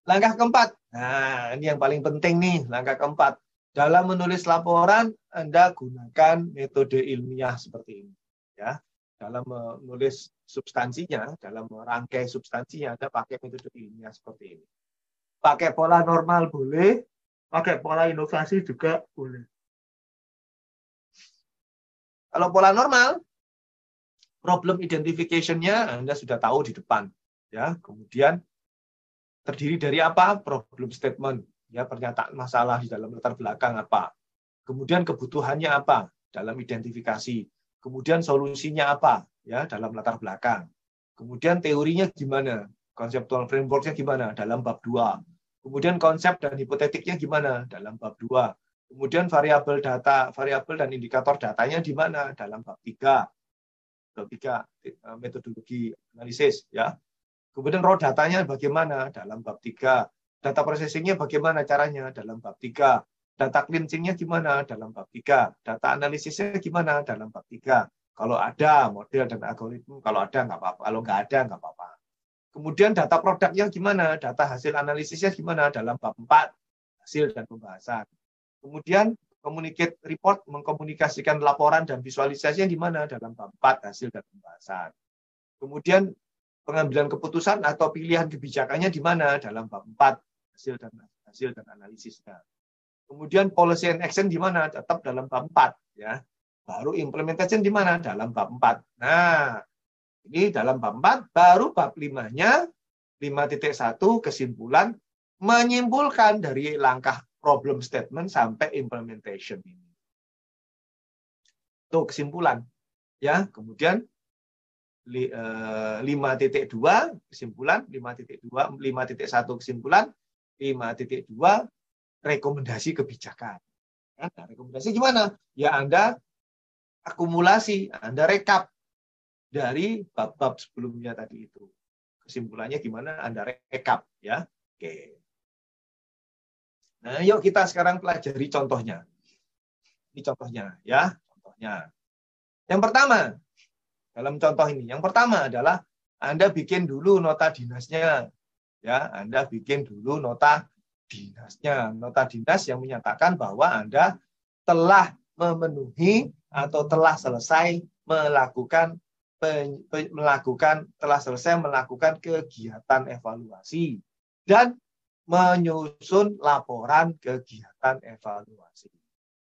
Langkah keempat. Nah, ini yang paling penting nih, langkah keempat. Dalam menulis laporan, Anda gunakan metode ilmiah seperti ini. Ya, dalam menulis substansinya, dalam merangkai substansinya, Anda pakai metode ilmiah seperti ini. Pakai pola normal boleh, pakai pola inovasi juga boleh. Kalau pola normal, problem identification-nya Anda sudah tahu di depan. Ya, kemudian terdiri dari apa? Problem statement, ya, pernyataan masalah di dalam latar belakang apa. Kemudian kebutuhannya apa dalam identifikasi. Kemudian solusinya apa, ya, dalam latar belakang. Kemudian teorinya gimana? Conceptual framework-nya gimana dalam bab 2. Kemudian konsep dan hipotetiknya gimana dalam bab 2. Kemudian variabel data, variabel dan indikator datanya di mana dalam bab 3. Bab 3 metodologi analisis, ya. Kemudian raw datanya bagaimana dalam bab 3. Data processing-nya bagaimana caranya dalam bab 3. Data cleansing-nya gimana dalam bab 3. Data analisisnya gimana dalam bab 3. Kalau ada model dan algoritma, kalau ada nggak apa-apa. Kalau nggak ada nggak apa-apa. Kemudian data produknya gimana, data hasil analisisnya gimana dalam bab 4. Hasil dan pembahasan. Kemudian communicate report, mengkomunikasikan laporan dan visualisasinya di mana dalam bab 4. Hasil dan pembahasan. Kemudian pengambilan keputusan atau pilihan kebijakannya di mana dalam bab 4. Hasil dan analisisnya. Kemudian policy and action di mana? Tetap dalam bab 4, ya. Baru implementation di mana? Dalam bab 4. Nah, ini dalam bab 4, baru bab 5-nya 5.1 kesimpulan menyimpulkan dari langkah problem statement sampai implementation ini. Itu kesimpulan, ya. Kemudian 5.2 kesimpulan, 5.1 kesimpulan, 5.2 rekomendasi kebijakan. Nah, rekomendasi gimana? Ya Anda akumulasi, Anda rekap dari bab-bab sebelumnya tadi itu. Kesimpulannya gimana? Anda rekap, ya. Oke. Nah, yuk kita sekarang pelajari contohnya. Ini contohnya, ya. Contohnya. Yang pertama, dalam contoh ini, yang pertama adalah Anda bikin dulu nota dinasnya. Ya, Anda bikin dulu nota dinasnya. Nota dinas yang menyatakan bahwa Anda telah memenuhi atau telah selesai melakukan kegiatan evaluasi dan menyusun laporan kegiatan evaluasi.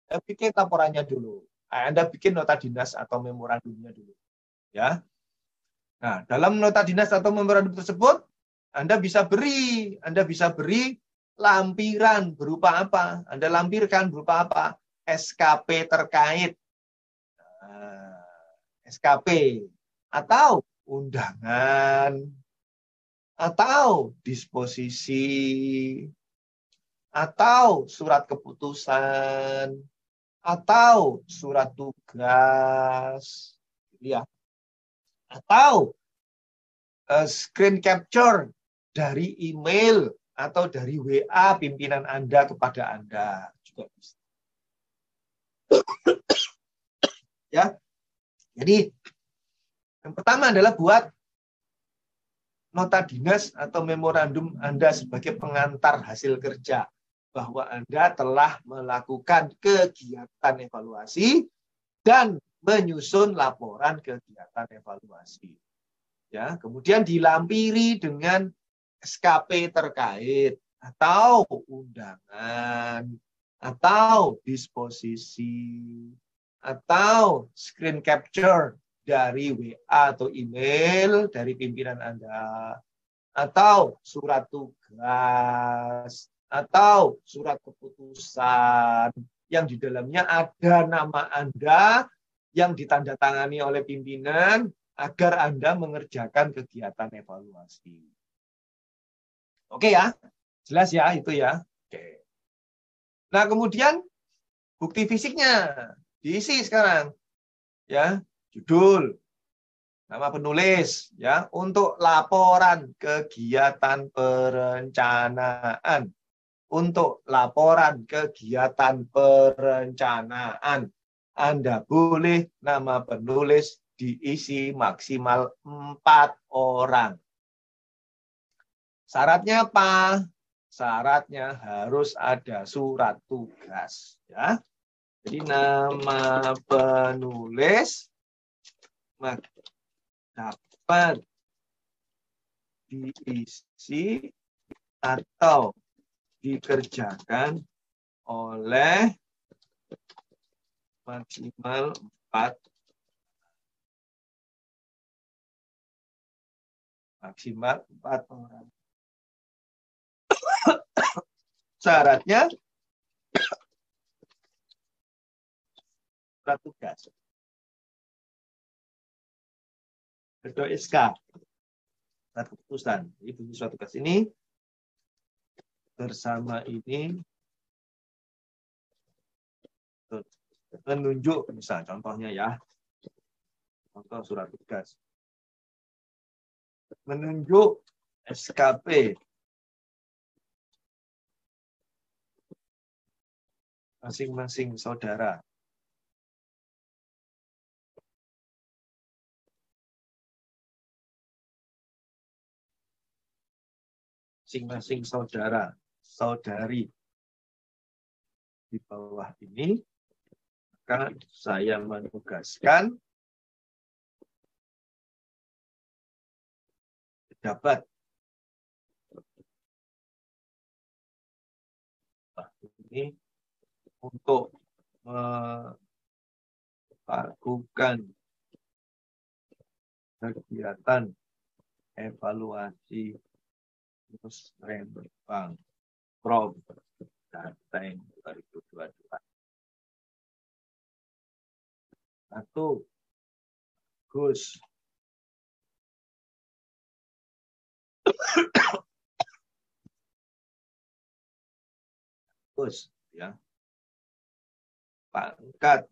Anda bikin laporannya dulu. Anda bikin nota dinas atau memorandumnya dulu. Ya. Nah, dalam nota dinas atau memorandum tersebut Anda bisa beri lampiran berupa apa? Anda lampirkan berupa apa? SKP terkait. Nah, SKP atau undangan atau disposisi atau surat keputusan atau surat tugas, ya. Atau screen capture dari email atau dari WA pimpinan Anda kepada Anda juga bisa. Ya. Jadi yang pertama adalah buat nota dinas atau memorandum Anda sebagai pengantar hasil kerja bahwa Anda telah melakukan kegiatan evaluasi dan menyusun laporan kegiatan evaluasi. Ya, kemudian dilampiri dengan SKP terkait atau undangan atau disposisi atau screen capture dari WA atau email dari pimpinan Anda atau surat tugas atau surat keputusan yang di dalamnya ada nama Anda yang ditandatangani oleh pimpinan agar Anda mengerjakan kegiatan evaluasi. Oke ya? Jelas ya itu ya? Oke. Nah, kemudian bukti fisiknya diisi sekarang. Ya, judul, nama penulis, ya, untuk laporan kegiatan perencanaan. Untuk laporan kegiatan perencanaan, Anda boleh nama penulis diisi maksimal 4 orang. Syaratnya apa? syaratnya harus ada surat tugas. Ya. Jadi nama penulis dapat diisi atau dikerjakan oleh maksimal 4 orang. Syaratnya surat tugas. Kedua SK. Surat keputusan. Jadi surat tugas ini bersama ini menunjuk, misal contohnya ya, contoh surat tugas, menunjuk SKP masing-masing saudara. Masing-masing saudara, saudari di bawah ini, maka saya menugaskan pejabat ini untuk melakukan kegiatan evaluasi terus Rembang Prom Dateng 2022. 1. Gus Gus ya. Pangkat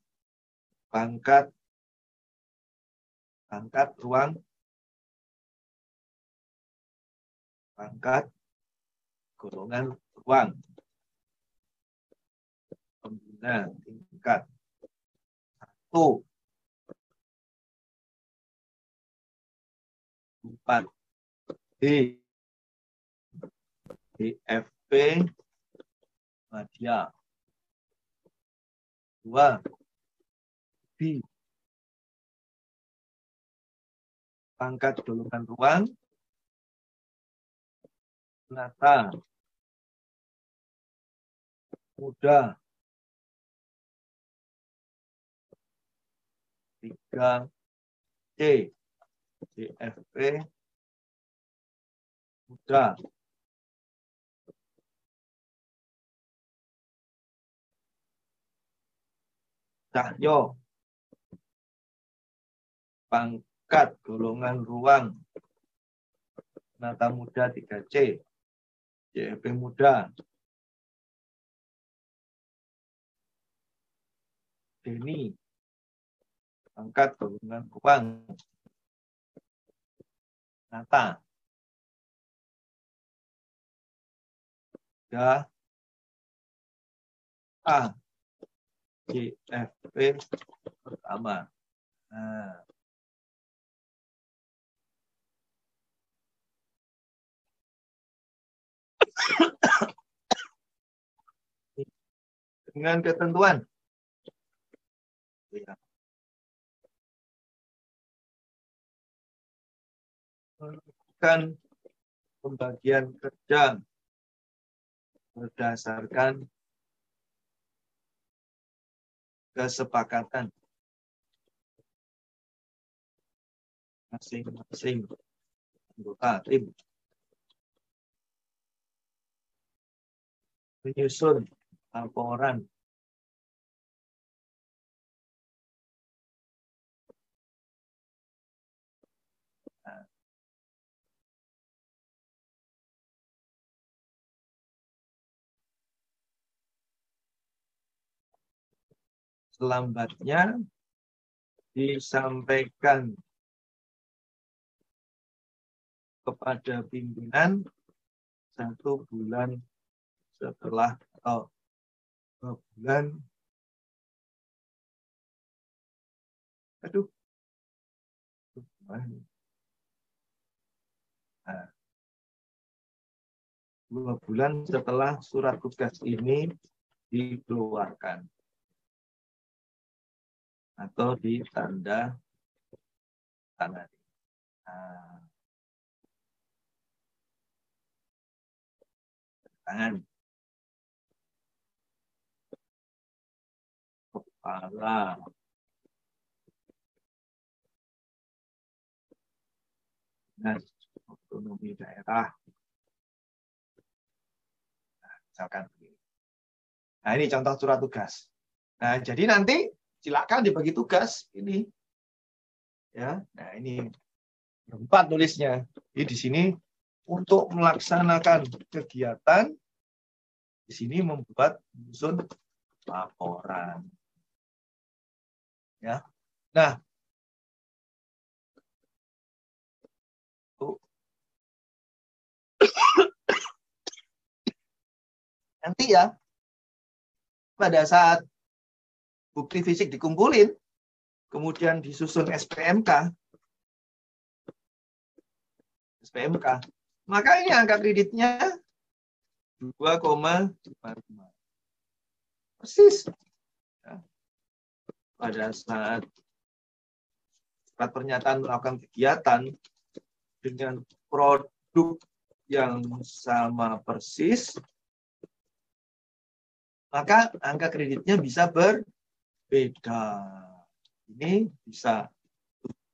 ruang, pangkat golongan ruang, pembina tingkat 1, 4 D DFP Madya 2 B pangkat golongan ruang Nata Muda 3 C DFP Muda Cahyo pangkat golongan ruang Nata Muda 3C DFP Muda Deni pangkat golongan ruang Nata ya A GFP pertama. Nah, dengan ketentuan ya. Melakukan pembagian kerja berdasarkan kesepakatan masing-masing anggota tim, menyusun laporan selambatnya disampaikan kepada pimpinan 1 bulan setelah atau 2 bulan. Aduh. Nah, 2 bulan setelah surat tugas ini dikeluarkan atau ditanda tangani. Nah, tangan kepala dinas otonomi daerah. Nah, misalkan begini. Nah, ini contoh surat tugas. Nah, jadi nanti silakan dibagi tugas ini. Ya, nah ini berempat tulisnya. Jadi di sini untuk melaksanakan kegiatan di sini membuat menyusun laporan. Ya. Nah, nanti ya pada saat bukti fisik dikumpulin, kemudian disusun SPMK, maka ini angka kreditnya 2,55. Persis. Ya. Pada saat surat pernyataan melakukan kegiatan dengan produk yang sama persis, maka angka kreditnya bisa berbeda. Ini bisa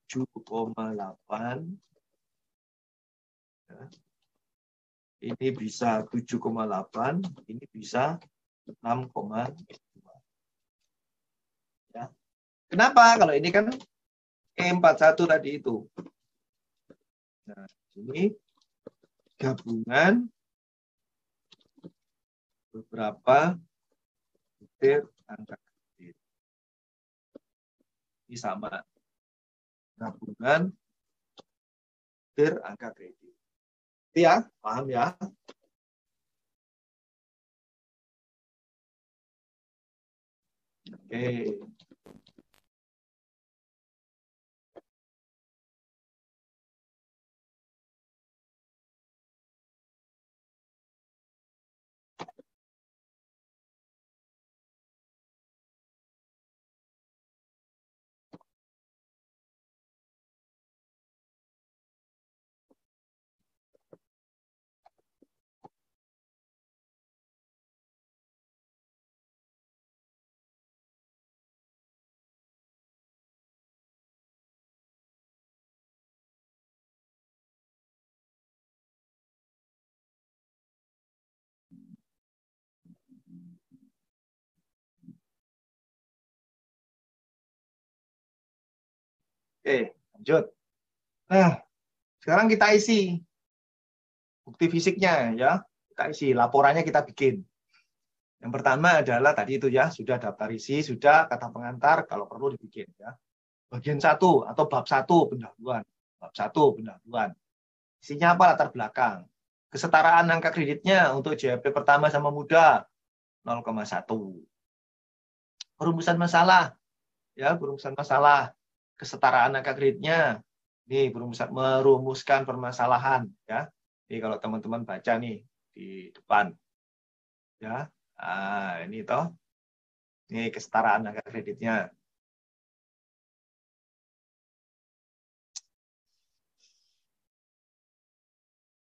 7,8. Ya. Ini bisa 7,8. Ini bisa 6,2. Ya. Kenapa? Kalau ini kan E41 tadi itu. Nah, ini gabungan beberapa butir angka kredit. Ini sama. Gabungan butir angka kredit. Ya, paham ya? Oke. Oke, lanjut. Nah, sekarang kita isi bukti fisiknya ya. Kita isi, laporannya kita bikin. Yang pertama adalah tadi itu ya, sudah daftar isi, sudah kata pengantar, kalau perlu dibikin ya. Bagian 1 atau bab 1 pendahuluan. Bab 1 pendahuluan. Isinya apa? Latar belakang. Kesetaraan angka kreditnya untuk JP pertama sama muda 0,1. Perumusan masalah. Ya, perumusan masalah. Kesetaraan angka kreditnya. Nih, merumuskan permasalahan ya. Ini kalau teman-teman baca nih di depan. Ya. Nah, ini toh. Ini kesetaraan angka kreditnya.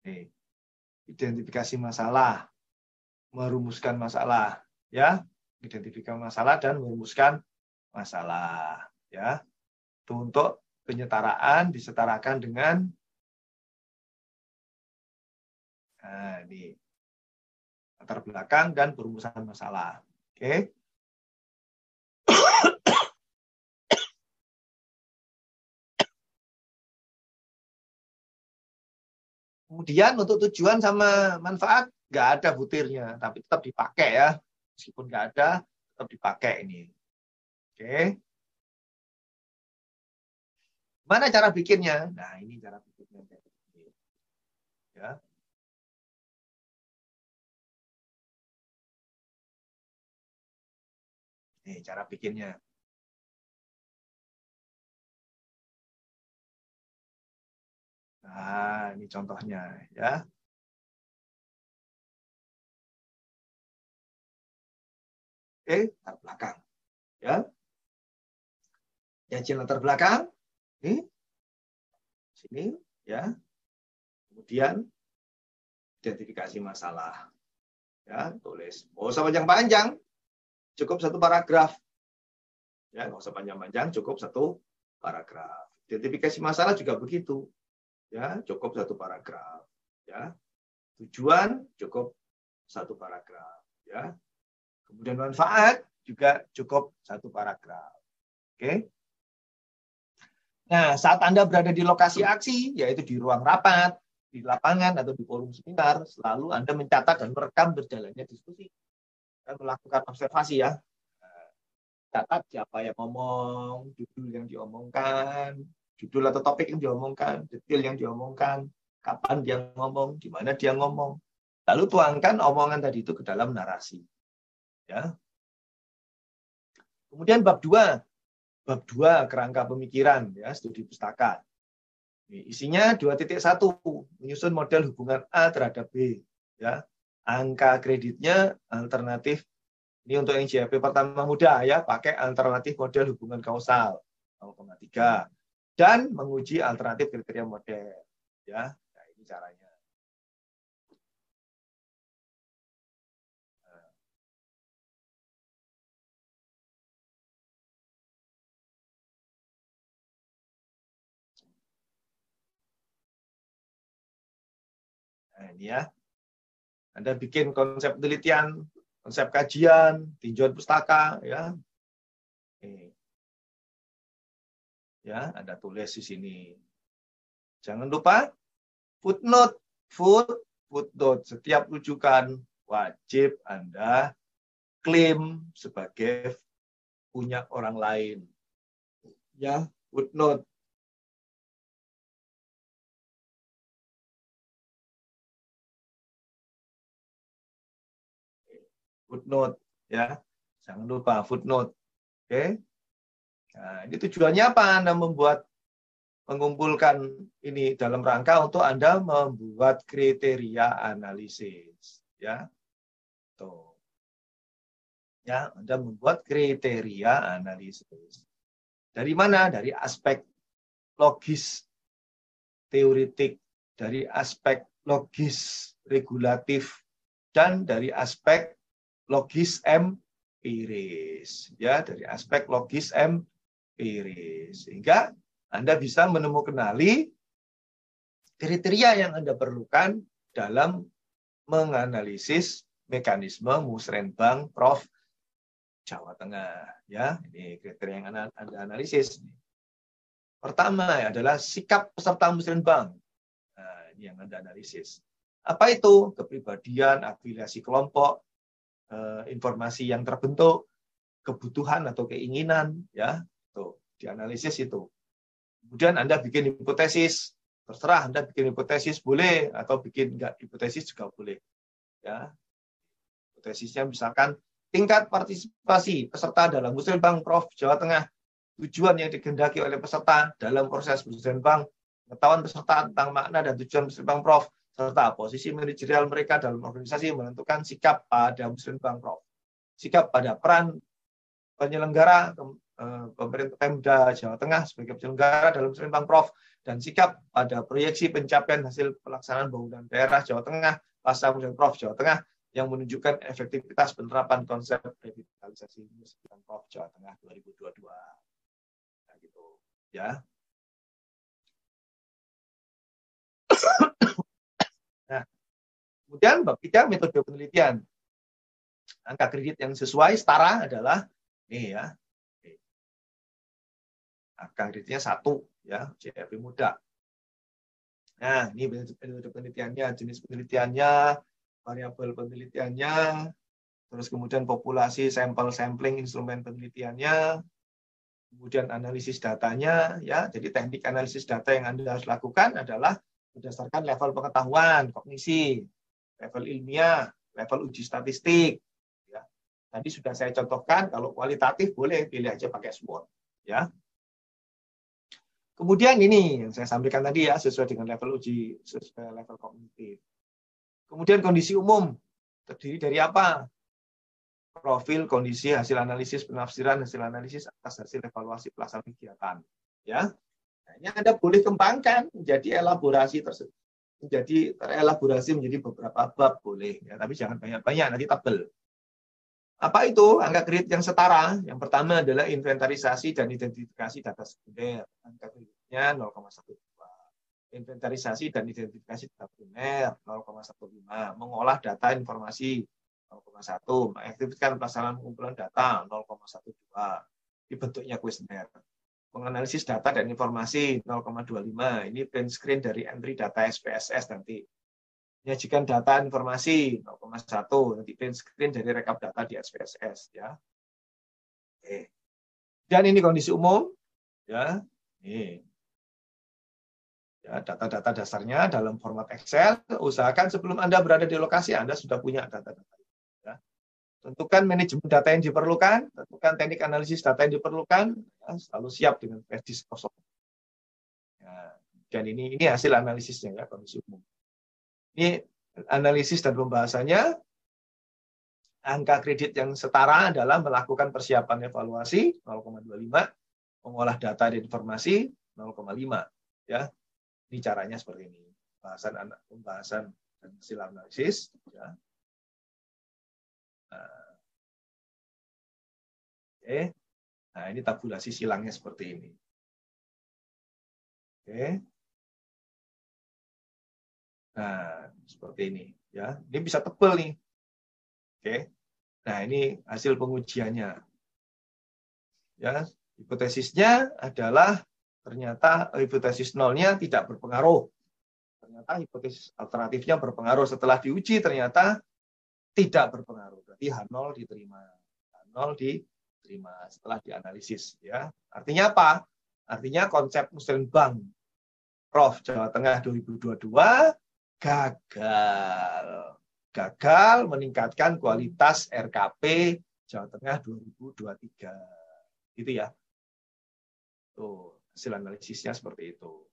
Nih, identifikasi masalah, merumuskan masalah, ya, identifikasi masalah dan merumuskan masalah, ya. Itu untuk penyetaraan disetarakan dengan ini latar belakang dan perumusan masalah. Oke. Kemudian untuk tujuan sama manfaat nggak ada butirnya, tapi tetap dipakai ya. Meskipun nggak ada, tetap dipakai ini. Oke. Mana cara bikinnya? Nah, ini cara bikinnya. Ya. Ini cara bikinnya. Nah, ini contohnya ya. latar belakang. Ya. Penyajian latar belakang. Sini, ya. Kemudian identifikasi masalah. Ya, tulis. Nggak usah panjang-panjang. Cukup satu paragraf. Ya, nggak usah panjang-panjang, cukup satu paragraf. Identifikasi masalah juga begitu. Ya, cukup satu paragraf. Ya. Tujuan cukup satu paragraf. Ya. Kemudian manfaat juga cukup satu paragraf. Oke. Nah, saat Anda berada di lokasi aksi, yaitu di ruang rapat, di lapangan atau di forum seminar, selalu Anda mencatat dan merekam berjalannya diskusi dan melakukan observasi ya. Catat siapa yang ngomong, judul yang diomongkan, judul atau topik yang diomongkan, detail yang diomongkan, kapan dia ngomong, di mana dia ngomong. Lalu tuangkan omongan tadi itu ke dalam narasi. Ya. Kemudian bab 2. Bab 2 kerangka pemikiran ya, studi pustaka. Isinya 2.1, menyusun model hubungan A terhadap B. Ya. Angka kreditnya alternatif, ini untuk yang JAP pertama muda ya, pakai alternatif model hubungan kausal 0,3 dan menguji alternatif kriteria model. Ya, nah, ini caranya. Nah, ini ya. Anda bikin konsep penelitian, konsep kajian, tinjauan pustaka, ya. Ya, Anda tulis di sini. Jangan lupa footnote, footnote. Setiap rujukan wajib Anda klaim sebagai punya orang lain. Ya, footnote. Footnote ya, jangan lupa footnote. Oke. Nah, ini tujuannya apa? Anda mengumpulkan ini dalam rangka untuk Anda membuat kriteria analisis, ya. Tuh. Ya, Anda membuat kriteria analisis. Dari mana? Dari aspek logis teoritik, dari aspek logis regulatif, dan dari aspek logis empiris, ya, dari aspek logis empiris, sehingga Anda bisa menemukan kriteria yang Anda perlukan dalam menganalisis mekanisme musrenbang Prof Jawa Tengah, ya. Ini kriteria yang Anda analisis. Pertama adalah sikap peserta musrenbang. Nah, ini yang Anda analisis. Apa itu? Kepribadian, afiliasi kelompok, informasi yang terbentuk, kebutuhan atau keinginan, ya, tuh dianalisis itu. Kemudian Anda bikin hipotesis, terserah Anda bikin hipotesis boleh atau bikin enggak hipotesis juga boleh, ya. Hipotesisnya misalkan tingkat partisipasi peserta dalam musrenbang Prof Jawa Tengah, tujuan yang dikehendaki oleh peserta dalam proses musrenbang, pengetahuan peserta tentang makna dan tujuan musrenbang Prof, serta posisi manajerial mereka dalam organisasi menentukan sikap pada musrenbang Prof. Sikap pada peran penyelenggara pemerintah Pemda Jawa Tengah sebagai penyelenggara dalam musrenbang Prof, dan sikap pada proyeksi pencapaian hasil pelaksanaan pembangunan daerah Jawa Tengah pasca musrenbang Prof Jawa Tengah yang menunjukkan efektivitas penerapan konsep revitalisasi musrenbang Prof Jawa Tengah 2022. Nah, gitu, ya. Nah, kemudian bab 3 metode penelitian. Angka kredit yang sesuai setara adalah ini ya. Angka kreditnya 1 ya, JAP muda. Nah, ini metode penelitiannya, jenis penelitiannya, variabel penelitiannya, terus kemudian populasi sampling instrumen penelitiannya, kemudian analisis datanya ya. Jadi teknik analisis data yang Anda harus lakukan adalah berdasarkan level pengetahuan, kognisi, level ilmiah, level uji statistik. Ya. Tadi sudah saya contohkan, kalau kualitatif boleh pilih aja pakai SWOT. Ya. Kemudian ini yang saya sampaikan tadi ya, sesuai dengan level uji, sesuai level kognitif. Kemudian kondisi umum, terdiri dari apa? profil, kondisi, hasil analisis, penafsiran, hasil analisis atas hasil evaluasi pelaksanaan kegiatan. Ya, nah, ini Anda boleh kembangkan menjadi elaborasi tersebut, menjadi terelaborasi menjadi beberapa bab boleh, ya, tapi jangan banyak-banyak, nanti tebel. Apa itu angka kredit yang setara? Yang pertama adalah inventarisasi dan identifikasi data sekunder. Angka kreditnya 0,12. Inventarisasi dan identifikasi data primer 0,15. Mengolah data informasi 0,1. Mengaktifkan pelaksanaan pengumpulan data 0,12. Di bentuknya kuesioner. Menganalisis data dan informasi 0,25. Ini print screen dari entry data SPSS nanti. Menyajikan data informasi 0,1, nanti print screen dari rekap data di SPSS, ya. Oke. Dan ini kondisi umum, ya. Ini. Ya, data-data dasarnya dalam format Excel. Usahakan sebelum Anda berada di lokasi, Anda sudah punya data-data. Ya. Tentukan manajemen data yang diperlukan, tentukan teknik analisis data yang diperlukan, ya, selalu siap dengan flash disk kosong. Ya. Dan ini hasil analisisnya, ya, kondisi umum. Ini analisis dan pembahasannya. Angka kredit yang setara adalah melakukan persiapan evaluasi 0,25, mengolah data dan informasi 0,5. Ya, ini caranya seperti ini. Pembahasan dan hasil analisis. Ya. Nah, oke. Nah, ini tabulasi silangnya seperti ini. Oke. Nah, seperti ini, ya. Ini bisa tebal nih. Oke. Nah, ini hasil pengujiannya. Ya, hipotesisnya adalah ternyata hipotesis nolnya tidak berpengaruh. Ternyata hipotesis alternatifnya berpengaruh. Setelah diuji ternyata tidak berpengaruh. Berarti H0 diterima. H0 diterima setelah dianalisis, ya. Artinya apa? Artinya konsep Musrenbang Prof Jawa Tengah 2022 gagal meningkatkan kualitas RKP Jawa Tengah 2023. Gitu ya. Tuh, hasil analisisnya seperti itu.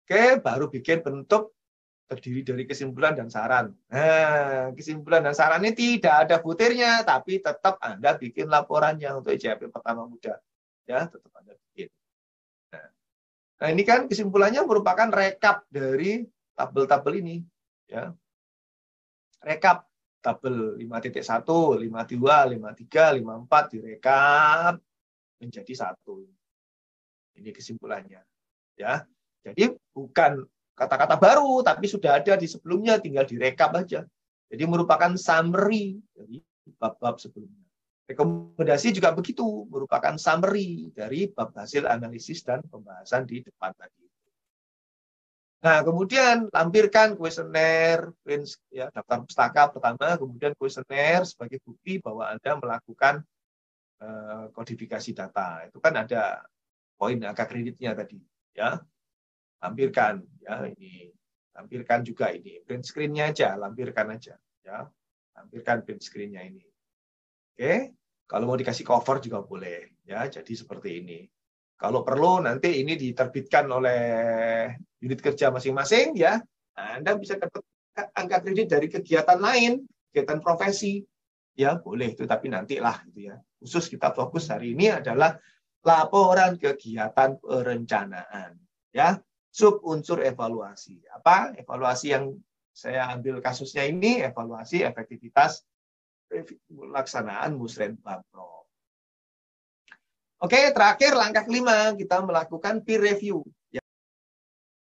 Oke, baru bikin bentuk terdiri dari kesimpulan dan saran. Nah, kesimpulan dan saran ini tidak ada butirnya, tapi tetap Anda bikin laporannya untuk IJP pertama muda. Ya, tetap Anda bikin. Nah, ini kan kesimpulannya merupakan rekap dari tabel-tabel ini. Ya. Rekap tabel 5.1, 52, 53, 54 direkap menjadi satu. Ini kesimpulannya. Ya. Jadi bukan kata-kata baru, tapi sudah ada di sebelumnya, tinggal direkap aja. Jadi merupakan summary dari bab-bab sebelumnya. Rekomendasi juga begitu, merupakan summary dari bab hasil analisis dan pembahasan di depan tadi. Nah, kemudian lampirkan kuesioner, ya, daftar pustaka pertama, kemudian kuesioner sebagai bukti bahwa Anda melakukan kodifikasi data. Itu kan ada poin angka kreditnya tadi, ya. Lampirkan, ya, ini. Lampirkan juga ini. Print screen-nya aja, lampirkan aja, ya. Lampirkan print screen-nya ini. Oke, kalau mau dikasih cover juga boleh, ya. Jadi seperti ini. Kalau perlu nanti ini diterbitkan oleh unit kerja masing-masing, ya. Nah, Anda bisa dapat angka kredit dari kegiatan lain, kegiatan profesi, ya boleh itu, tapi nantilah, gitu ya. Khusus kita fokus hari ini adalah laporan kegiatan perencanaan, ya. Sub unsur evaluasi. Apa evaluasi yang saya ambil kasusnya ini? Evaluasi efektivitas pelaksanaan Musrenbang Prof. Oke, terakhir langkah kelima, kita melakukan peer review.